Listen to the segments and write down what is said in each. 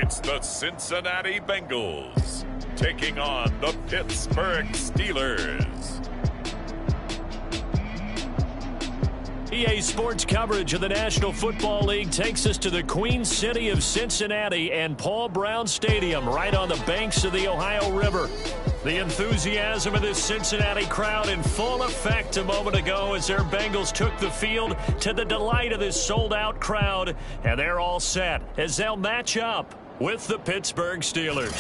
It's the Cincinnati Bengals taking on the Pittsburgh Steelers. EA Sports coverage of the National Football League takes us to the Queen City of Cincinnati and Paul Brown Stadium right on the banks of the Ohio River. The enthusiasm of this Cincinnati crowd in full effect a moment ago as their Bengals took the field to the delight of this sold-out crowd. And they're all set as they'll match up with the Pittsburgh Steelers.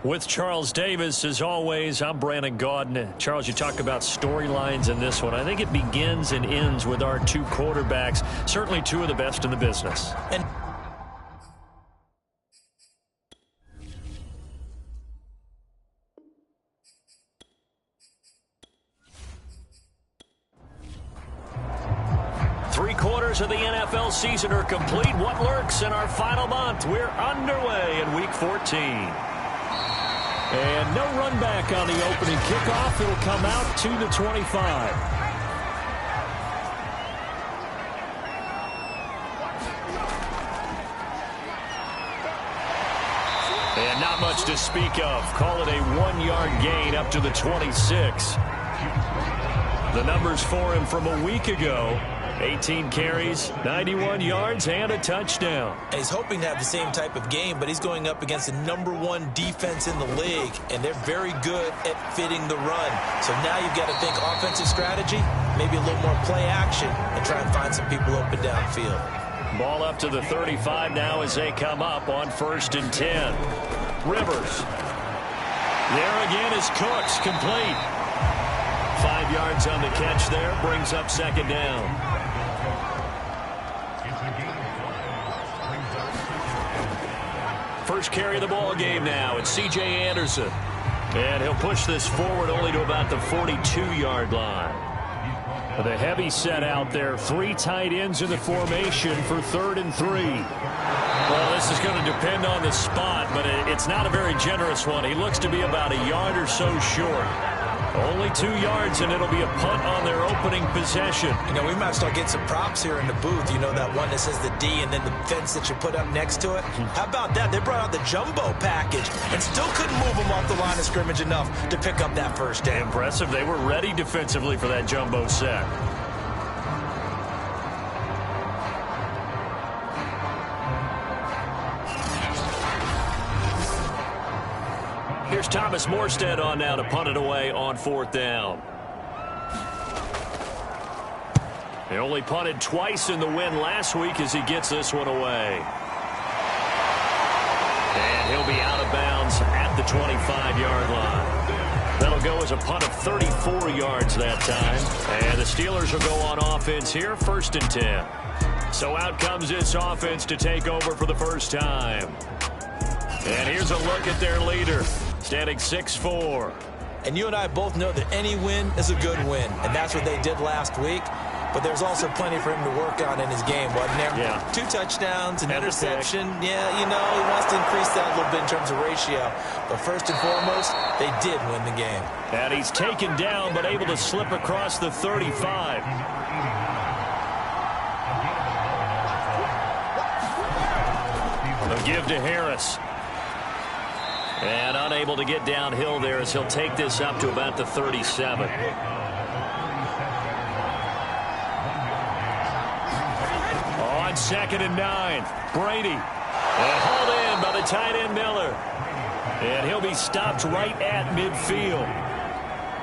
With Charles Davis, as always, I'm Brandon Gaudin. Charles, you talk about storylines in this one. I think it begins and ends with our two quarterbacks, certainly two of the best in the business. And three-quarters of the NFL season are complete. What lurks in our final month? We're underway in Week 14. And no run back on the opening kickoff. It'll come out to the 25. And not much to speak of. Call it a 1-yard gain up to the 26. The numbers for him from a week ago. 18 carries, 91 yards, and a touchdown. And he's hoping to have the same type of game, but he's going up against the #1 defense in the league, and they're very good at fitting the run. So now you've got to think offensive strategy, maybe a little more play action, and try and find some people open downfield. Ball up to the 35 now as they come up on 1st and 10. Rivers. There again is Cooks, complete. 5 yards on the catch there, brings up 2nd down. First carry of the ball game now. It's C.J. Anderson. And he'll push this forward only to about the 42-yard line. The heavy set out there. 3 tight ends in the formation for 3rd and 3. Well, this is going to depend on the spot, but it's not a very generous one. He looks to be about a yard or so short. Only 2 yards, and it'll be a punt on their opening possession. You know, we might start getting some props here in the booth. You know, that one that says the D and then the fence that you put up next to it? How about that? They brought out the jumbo package and still couldn't move them off the line of scrimmage enough to pick up that first down. Impressive. They were ready defensively for that jumbo set. Here's Thomas Morstead on now to punt it away on 4th down. They only punted twice in the win last week as he gets this one away. And he'll be out of bounds at the 25-yard line. That'll go as a punt of 34 yards that time. And the Steelers will go on offense here, 1st and 10. So out comes this offense to take over for the first time. And here's a look at their leader, standing 6'4". And you and I both know that any win is a good win, and that's what they did last week. But there's also plenty for him to work on in his game, wasn't there? Yeah. 2 touchdowns, an interception. Yeah, you know, he wants to increase that a little bit in terms of ratio. But first and foremost, they did win the game. And he's taken down, but able to slip across the 35. A give to Harris. And unable to get downhill there as he'll take this up to about the 37. On 2nd and 9, Brady. And hauled in by the tight end Miller. And he'll be stopped right at midfield.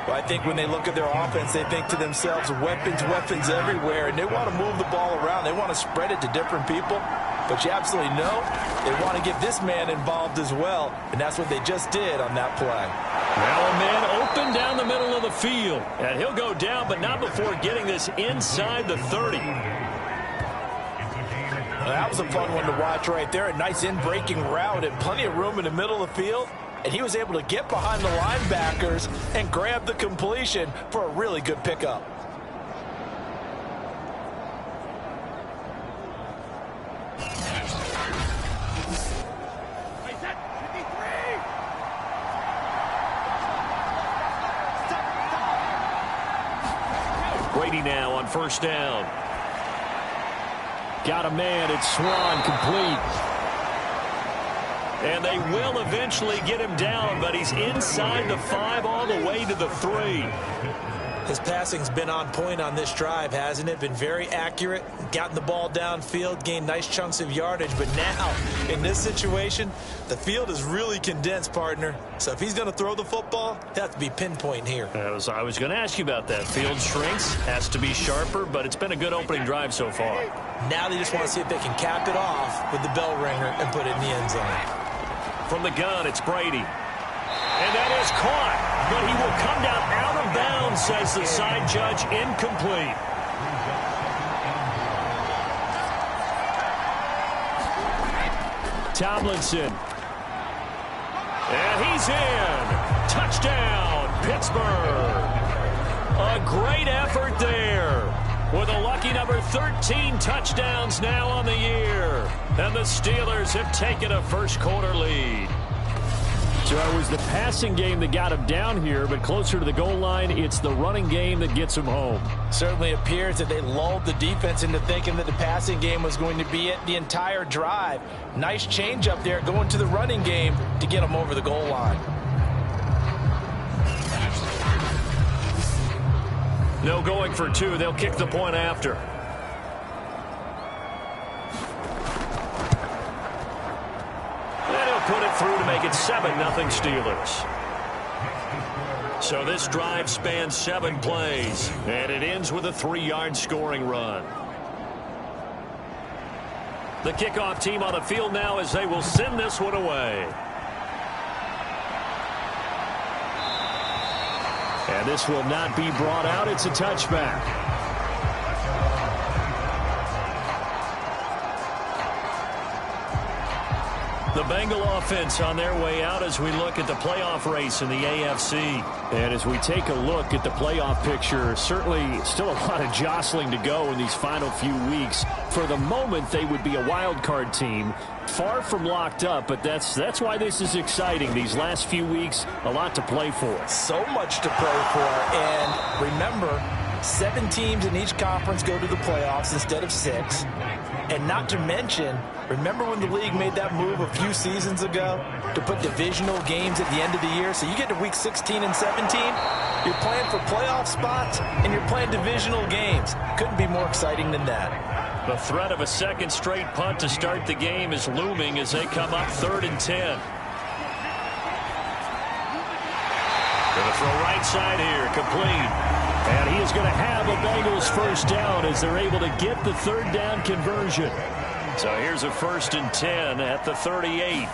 Well, I think when they look at their offense, they think to themselves, weapons everywhere. And they want to move the ball around. They want to spread it to different people. But you absolutely know they want to get this man involved as well. And that's what they just did on that play. Now a man open down the middle of the field. And he'll go down, but not before getting this inside the 30. Well, that was a fun one to watch right there. A nice in-breaking route and plenty of room in the middle of the field. And he was able to get behind the linebackers and grab the completion for a really good pickup. Brady now on first down. Got a man. It's Swan, complete. And they will eventually get him down, but he's inside the 5 all the way to the 3. His passing's been on point on this drive, hasn't it? Been very accurate, gotten the ball downfield, gained nice chunks of yardage. But now, in this situation, the field is really condensed, partner. So if he's going to throw the football, it has to be pinpoint here. I was going to ask you about that. Field shrinks, has to be sharper, but it's been a good opening drive so far. Now they just want to see if they can cap it off with the bell ringer and put it in the end zone. From the gun, it's Brady. And that is caught, but he will come down out of bounds, says the side judge, incomplete. Tomlinson. And he's in. Touchdown, Pittsburgh. A great effort there. With a lucky number 13 touchdowns now on the year. And the Steelers have taken a first quarter lead. So it was the passing game that got him down here, but closer to the goal line, it's the running game that gets him home. Certainly appears that they lulled the defense into thinking that the passing game was going to be it the entire drive. Nice change up there going to the running game to get him over the goal line. No going for 2. They'll kick the point after. And he'll put it through to make it 7-0 Steelers. So this drive spans 7 plays, and it ends with a 3-yard scoring run. The kickoff team on the field now as they will send this one away. And this will not be brought out. It's a touchback. The Bengal offense on their way out as we look at the playoff race in the AFC. And as we take a look at the playoff picture, certainly still a lot of jostling to go in these final few weeks. For the moment, they would be a wild card team. Far from locked up, but that's why this is exciting. These last few weeks, a lot to play for. So much to play for. And remember, 7 teams in each conference go to the playoffs instead of 6. And not to mention, remember when the league made that move a few seasons ago to put divisional games at the end of the year? So you get to week 16 and 17, you're playing for playoff spots, and you're playing divisional games. Couldn't be more exciting than that. The threat of a second straight punt to start the game is looming as they come up 3rd and 10. Going to throw right side here, complete. And he is going to have a Bengals first down as they're able to get the 3rd down conversion. So here's a 1st and 10 at the 38.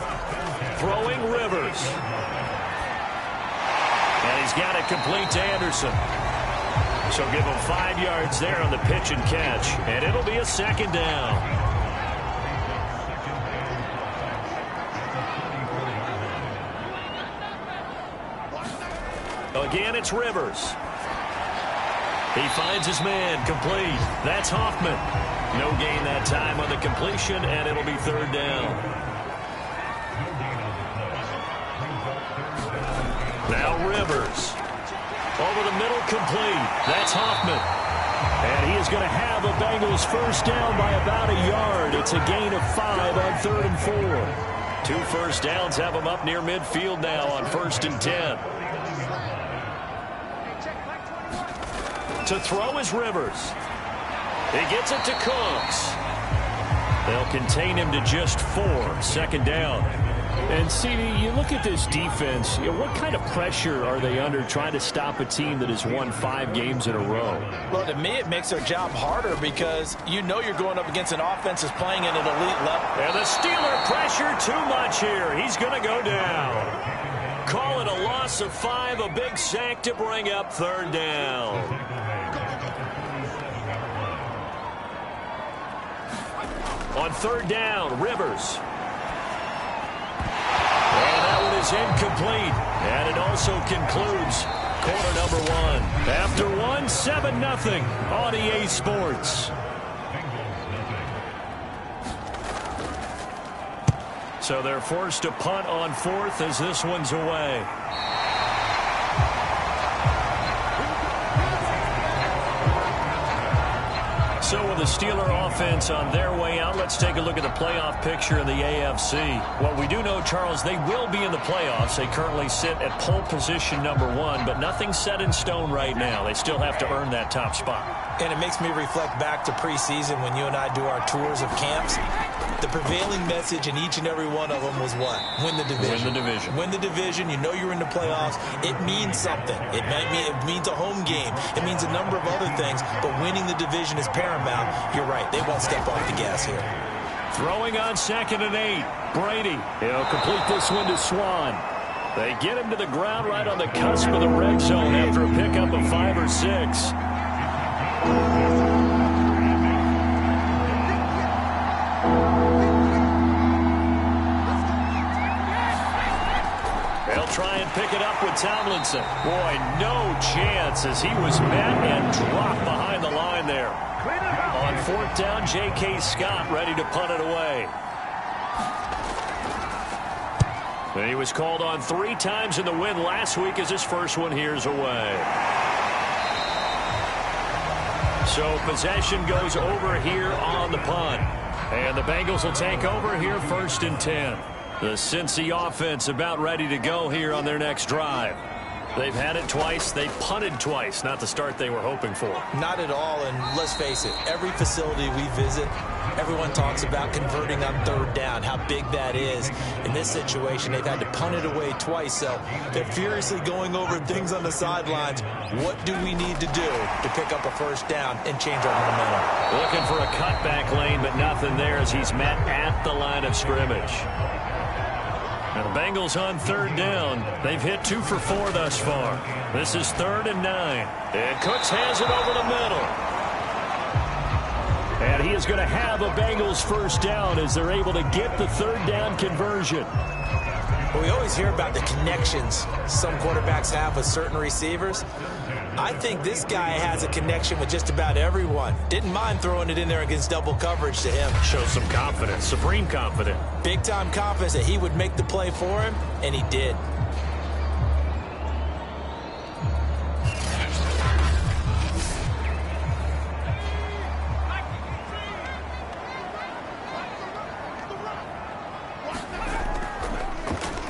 Throwing Rivers. And he's got it complete to Anderson. So give him 5 yards there on the pitch and catch. And it'll be a 2nd down. Again, it's Rivers. He finds his man, complete. That's Hoffman. No gain that time on the completion, and it'll be 3rd down. Now Rivers. Over the middle, complete. That's Hoffman. And he is going to have a Bengals first down by about a yard. It's a gain of 5 on 3rd and 4. 2 first downs have him up near midfield now on 1st and 10. To throw is Rivers. He gets it to Cooks. They'll contain him to just 4. 2nd down. And, CD, you look at this defense, what kind of pressure are they under trying to stop a team that has won 5 games in a row? Well, to me, it makes their job harder because you know you're going up against an offense that's playing at an elite level. And the Steeler pressure too much here. He's going to go down. Call it a loss of 5, a big sack to bring up 3rd down. On 3rd down, Rivers. And that one is incomplete. And it also concludes quarter number 1. After 1, 7-0 on EA Sports. So they're forced to punt on 4th as this one's away. So with the Steeler offense on their way out, let's take a look at the playoff picture in the AFC. What we do know, Charles, they will be in the playoffs. They currently sit at pole position #1, but nothing's set in stone right now. They still have to earn that top spot. And it makes me reflect back to preseason when you and I do our tours of camps. The prevailing message in each and every one of them was what? Win the division. Win the division. Win the division. You know you're in the playoffs. It means something. It means a home game. It means a number of other things, but winning the division is paramount. You're right. They won't step off the gas here. Throwing on 2nd and 8. Brady. He'll complete this one to Swan. They get him to the ground right on the cusp of the red zone after a pickup of 5 or 6. They'll try and pick it up with Tomlinson. Boy, no chance as he was met and dropped behind the line there. On 4th down, J.K. Scott ready to punt it away. And he was called on 3 times in the win last week as his first one here's away. So possession goes over here on the punt. And the Bengals will take over here 1st and 10. The Cincy offense about ready to go here on their next drive. They've had it twice. They punted twice. Not the start they were hoping for. Not at all, and let's face it, every facility we visit, everyone talks about converting on 3rd down, how big that is. In this situation, they've had to punt it away twice, so they're furiously going over things on the sidelines. What do we need to do to pick up a 1st down and change our momentum? Looking for a cutback lane, but nothing there as he's met at the line of scrimmage. Now the Bengals on 3rd down. They've hit 2 for 4 thus far. This is 3rd and 9. And Cooks has it over the middle. And he is going to have a Bengals 1st down as they're able to get the 3rd down conversion. Well, we always hear about the connections some quarterbacks have with certain receivers. I think this guy has a connection with just about everyone. Didn't mind throwing it in there against double coverage to him. Shows some confidence, supreme confidence. Big-time confidence that he would make the play for him, and he did.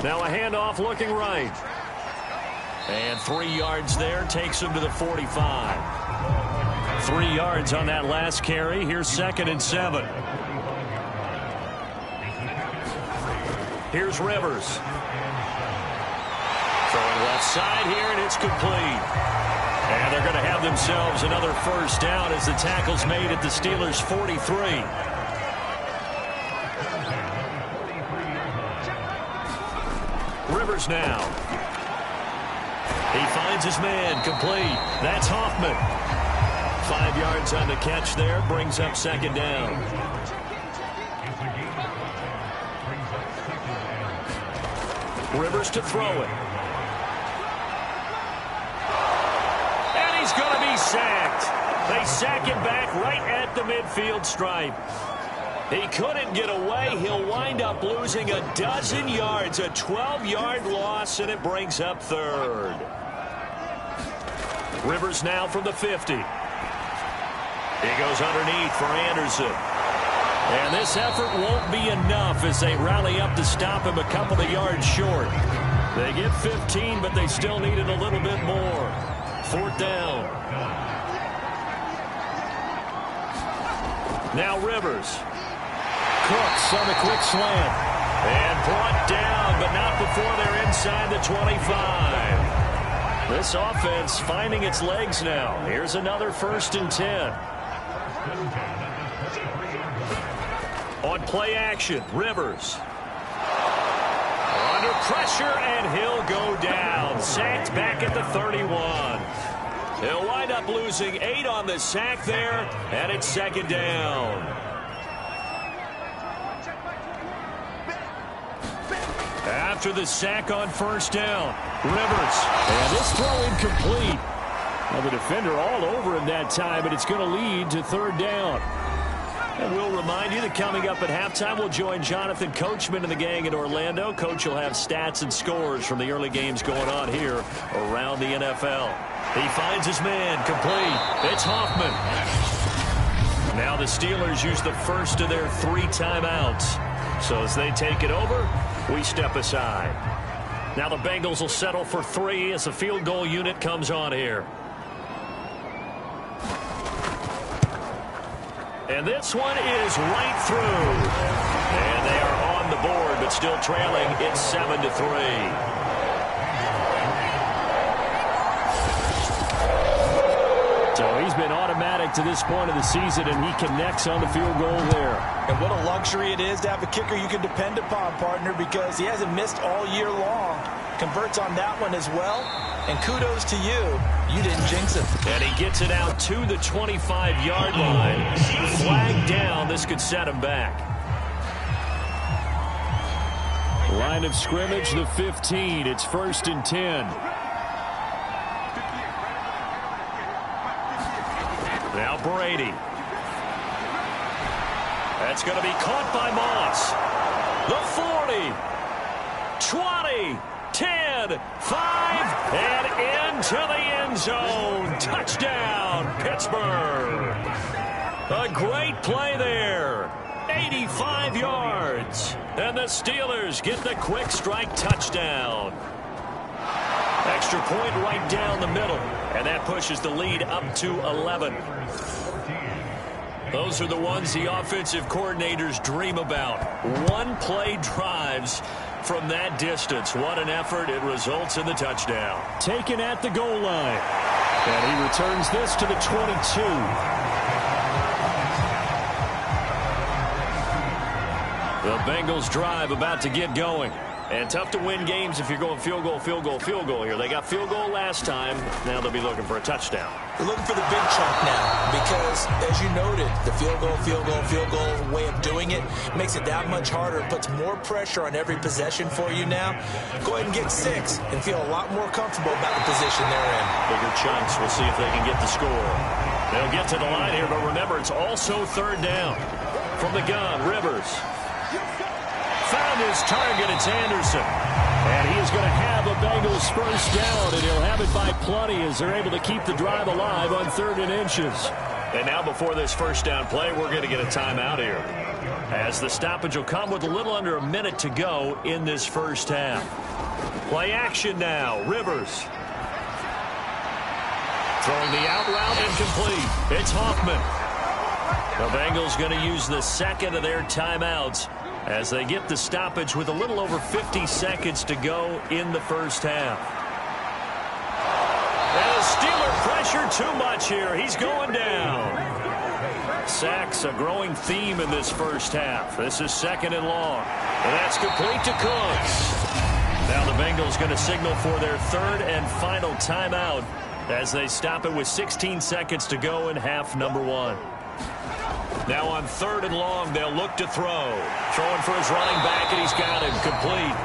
Now a handoff looking right. And 3 yards there takes him to the 45. 3 yards on that last carry. Here's 2nd and 7. Here's Rivers. Throwing left side here, and it's complete. And they're going to have themselves another 1st down as the tackle's made at the Steelers' 43. Rivers now. He finds his man, complete. That's Hoffman. 5 yards on the catch there, brings up 2nd down. Rivers to throw it. And he's going to be sacked. They sack him back right at the midfield stripe. He couldn't get away. He'll wind up losing a dozen yards, a 12-yard loss, and it brings up 3rd. Rivers now from the 50. He goes underneath for Anderson. And this effort won't be enough as they rally up to stop him a couple of yards short. They get 15, but they still need it a little bit more. 4th down. Now Rivers. Cooks on the quick slant. And brought down, but not before they're inside the 25. This offense finding its legs now. Here's another 1st and 10. On play action, Rivers. Under pressure, and he'll go down. Sacked back at the 31. He'll wind up losing 8 on the sack there, and it's 2nd down. After the sack on 1st down, Rivers. And this throw incomplete. Well, the defender all over him that time, and it's going to lead to 3rd down. And we'll remind you that coming up at halftime, we'll join Jonathan Coachman and the gang in Orlando. Coach will have stats and scores from the early games going on here around the NFL. He finds his man, complete. It's Hoffman. Now the Steelers use the first of their 3 timeouts. So as they take it over, we step aside. Now the Bengals will settle for 3 as the field goal unit comes on here. And this one is right through. And they are on the board, but still trailing. It's 7-3. So he's been automatic to this point of the season, and he connects on the field goal there. And what a luxury it is to have a kicker you can depend upon, partner, because he hasn't missed all year long. Converts on that one as well. And kudos to you. You didn't jinx him. And he gets it out to the 25-yard line. Flag down. This could set him back. Line of scrimmage, the 15. It's 1st and 10. Now Brady. That's going to be caught by Moss. The 40, 20, 10, 5, and into the end zone. Touchdown, Pittsburgh. A great play there. 85 yards. And the Steelers get the quick strike touchdown. Extra point right down the middle. And that pushes the lead up to 11. Those are the ones the offensive coordinators dream about. One-play drives from that distance. What an effort. It results in the touchdown. Taken at the goal line. And he returns this to the 22. The Bengals drive about to get going. And tough to win games if you're going field goal, field goal, field goal here. They got field goal last time. Now they'll be looking for a touchdown. They're looking for the big chunk now because, as you noted, the field goal way of doing it makes it that much harder. It puts more pressure on every possession for you now. Go ahead and get 6 and feel a lot more comfortable about the position they're in. Bigger chunks. We'll see if they can get the score. They'll get to the line here, but remember, it's also 3rd down. From the gun, Rivers. Found his target. It's Anderson. And he is going to have a Bengals first down, and he'll have it by plenty as they're able to keep the drive alive on 3rd and inches. And now before this first down play, we're going to get a timeout here, as the stoppage will come with a little under a minute to go in this first half. Play action now. Rivers. Throwing the out route incomplete. It's Hoffman. The Bengals going to use the second of their timeouts as they get the stoppage with a little over 50 seconds to go in the first half. And the Steeler pressure too much here. He's going down. Sacks a growing theme in this first half. This is 2nd and long. And that's complete to Cooks. Now the Bengals going to signal for their 3rd and final timeout as they stop it with 16 seconds to go in half number 1. Now on 3rd and long, they'll look to throw. Throwing for his running back, and he's got him complete.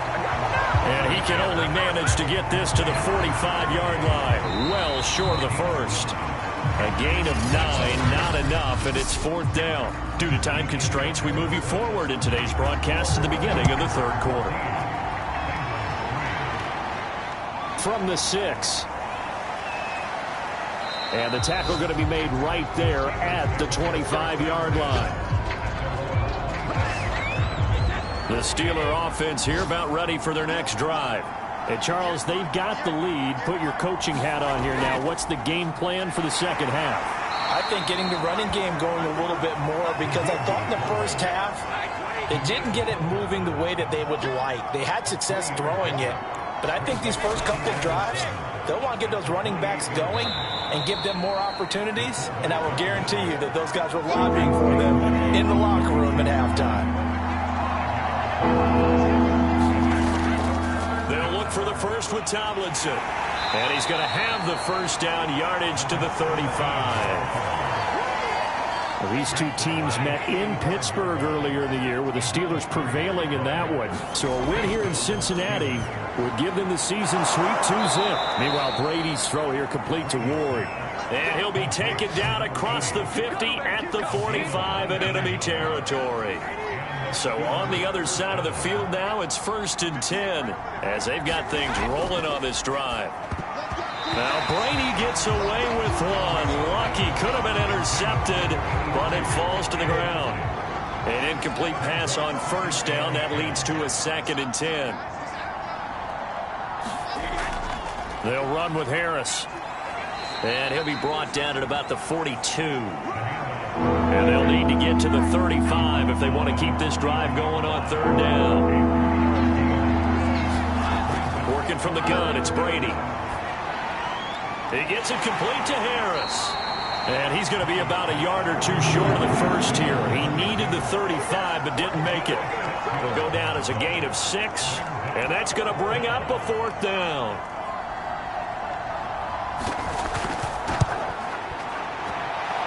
And he can only manage to get this to the 45-yard line. Well short of the first. A gain of 9, not enough, and it's 4th down. Due to time constraints, we move you forward in today's broadcast to the beginning of the 3rd quarter. From the 6. And the tackle going to be made right there at the 25-yard line. The Steeler offense here about ready for their next drive. And Charles, they've got the lead. Put your coaching hat on here now. What's the game plan for the second half? I think getting the running game going a little bit more, because I thought in the first half they didn't get it moving the way that they would like. They had success throwing it, but I think these first couple of drives, they'll want to get those running backs going and give them more opportunities, and I will guarantee you that those guys were lobbying for them in the locker room at halftime. They'll look for the first with Tomlinson, and he's going to have the first down yardage to the 35. Well, these two teams met in Pittsburgh earlier in the year, with the Steelers prevailing in that one. So a win here in Cincinnati would give them the season sweep 2-zip. Meanwhile, Brady's throw here complete to Ward. And he'll be taken down across the 50 at the 45 in enemy territory. So on the other side of the field now, it's 1st and 10 as they've got things rolling on this drive. Now Brady gets away with one. Lucky, could have been intercepted, but it falls to the ground. An incomplete pass on first down. That leads to a 2nd and 10. They'll run with Harris. And he'll be brought down at about the 42. And they'll need to get to the 35 if they want to keep this drive going on 3rd down. Working from the gun, it's Brady. He gets it complete to Harris. And he's going to be about a yard or 2 short of the first here. He needed the 35 but didn't make it. It'll go down as a gain of 6. And that's going to bring up a 4th down.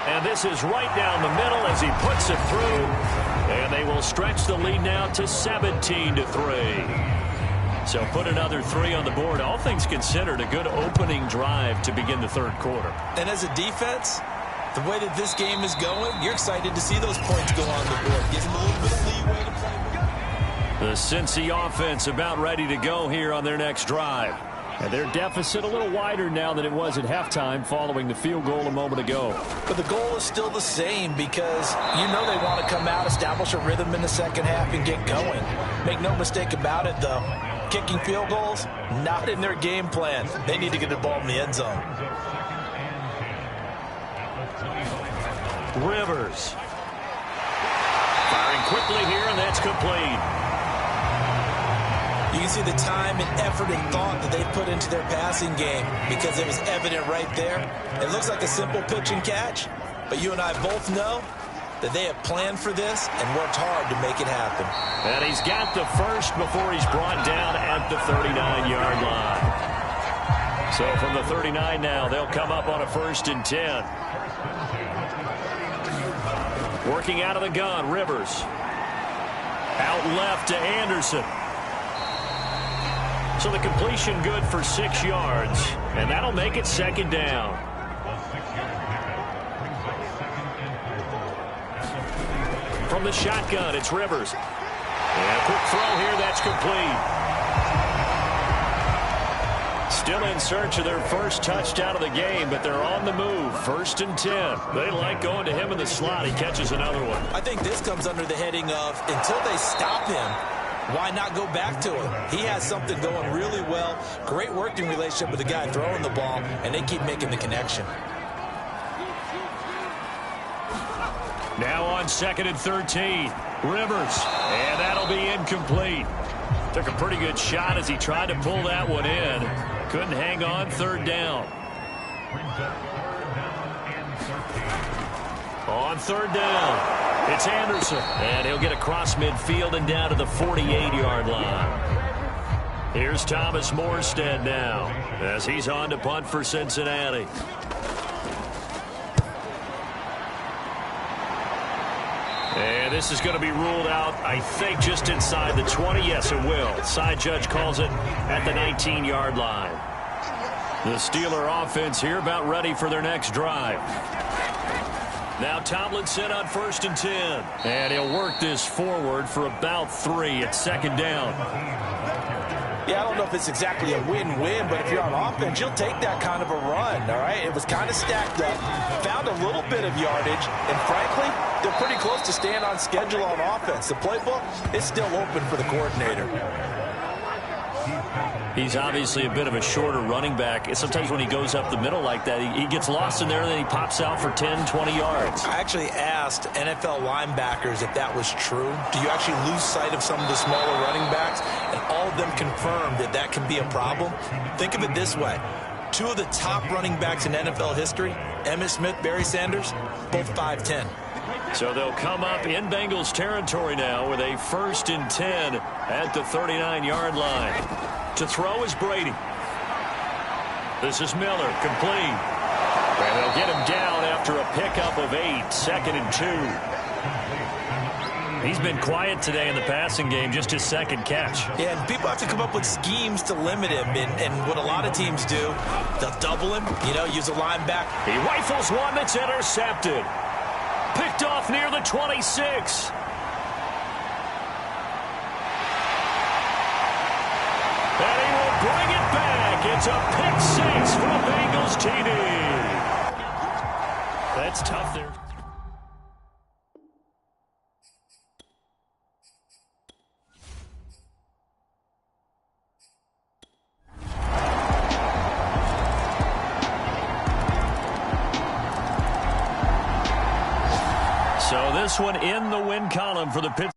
And this is right down the middle as he puts it through. And they will stretch the lead now to 17-3. So put another 3 on the board. All things considered, a good opening drive to begin the 3rd quarter. And as a defense, the way that this game is going, you're excited to see those points go on the board. Gives them a little bit of leeway to play. The Cincy offense about ready to go here on their next drive. And their deficit a little wider now than it was at halftime following the field goal a moment ago. But the goal is still the same because you know they want to come out, establish a rhythm in the 2nd half, and get going. Make no mistake about it, though. Kicking field goals, not in their game plan. They need to get the ball in the end zone. Rivers. Firing quickly here, and that's complete. You can see the time and effort and thought that they put into their passing game because it was evident right there. It looks like a simple pitch and catch, but you and I both know that they have planned for this and worked hard to make it happen. And he's got the first before he's brought down at the 39-yard line. So from the 39 now, they'll come up on a 1st and 10. Working out of the gun, Rivers. Out left to Anderson. So the completion good for 6 yards, and that'll make it 2nd down. From the shotgun, it's Rivers. And a quick throw here, that's complete. Still in search of their first touchdown of the game, but they're on the move. 1st and 10. They like going to him in the slot. He catches another one. I think this comes under the heading of until they stop him, why not go back to him? He has something going really well. Great working relationship with the guy throwing the ball, and they keep making the connection. Now on 2nd and 13. Rivers. And that'll be incomplete. Took a pretty good shot as he tried to pull that one in. Couldn't hang on. 3rd down. On 3rd down, it's Anderson. And he'll get across midfield and down to the 48-yard line. Here's Thomas Morstead now as he's on to punt for Cincinnati. And this is going to be ruled out, I think, just inside the 20. Yes, it will. Side judge calls it at the 19-yard line. The Steeler offense here about ready for their next drive. Now Tomlinson on 1st and 10. And he'll work this forward for about 3 at 2nd down. Yeah, I don't know if it's exactly a win-win, but if you're on offense, you'll take that kind of a run, all right? It was kind of stacked up, found a little bit of yardage, and frankly, they're pretty close to staying on schedule on offense. The playbook is still open for the coordinator. He's obviously a bit of a shorter running back. Sometimes when he goes up the middle like that, he gets lost in there, and then he pops out for 10, 20 yards. I actually asked NFL linebackers if that was true. Do you actually lose sight of some of the smaller running backs? And all of them confirmed that that can be a problem. Think of it this way. 2 of the top running backs in NFL history, Emmitt Smith, Barry Sanders, both 5'10". So they'll come up in Bengals territory now with a 1st and 10 at the 39-yard line. To throw is Brady. This is Miller, complete. And they'll get him down after a pickup of 8, 2nd and 2. He's been quiet today in the passing game, just his 2nd catch. Yeah, and people have to come up with schemes to limit him, and what a lot of teams do, they'll double him, use a linebacker. He rifles one that's intercepted. Picked off near the 26. And he will bring it back. It's a pick six from Bengals TD. That's tough there. So this one in the win column for the Pittsburgh